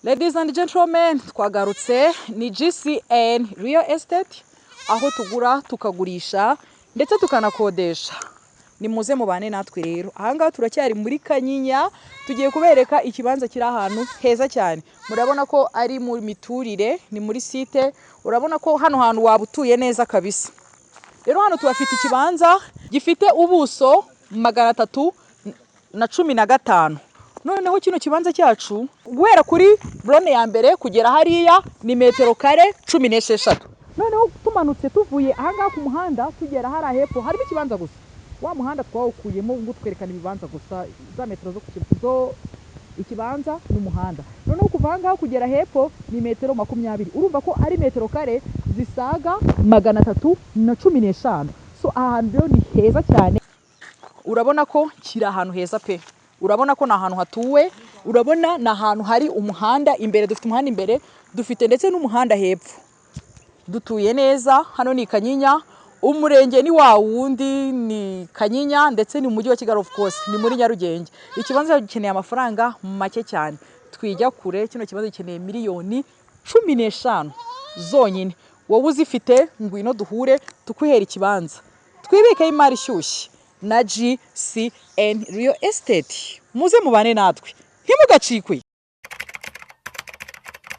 Ladies and gentlemen, twagarutse ni GCN Real Estate, aho tugura tukagurisha ndetse tukanakodesha. Ni muze mubane natwe rero. Ahangaha turacyari muri Kanyinya, tugiye kubereka ikibanza kiri ahantu heza cyane. Murabona ko ari mu miturire, ni muri site. Urabona ko hano hantu wabutuye neza kabisa. Rero hano tubafite ikibanza gifite ubuso 315. Noneho kino kibanza cyacu guhera kuri brone ya mbere kugera hariya ni metero kare 16. Noneho tumanutse tuvuye ahangaha ku muhanda tugera hari hepfo harimo ikibanza gusa. Wa muhanda twawukuyemo ngo twerekana ibibanza gusa za metero zo kukivuzo ikibanza n'umuhanda. Noneho kuva ahangaha kugera hepfo ni metero 20. Urumva ko ari metero kare zisaga 315. So ahantu ni heza cyane. Urabona ko kiri ahantu heza pe. Urabona ko na ahantu hatuwe, urabona na ahantu hari umuhanda imbere, dufite umuhanda imbere, dufite ndetse n'umuhanda hepfo. Dutuye neza, hano ni Kanyinya, umurenge ni wa wundi ni Kanyinya ndetse ni umujyi wa Kigali of course, ni muri Nyarugenge. Ikibanza gikeneye amafaranga make cyane. Twijya kure, kino kibanza gikeneye miliyoni 15 zonyine. Wowe uzifite ngwino duhure tukwihera ikibanza. Twibike imari shyushye na GCN Real Estate. Muze mubane natwe. Ntimugacikwe.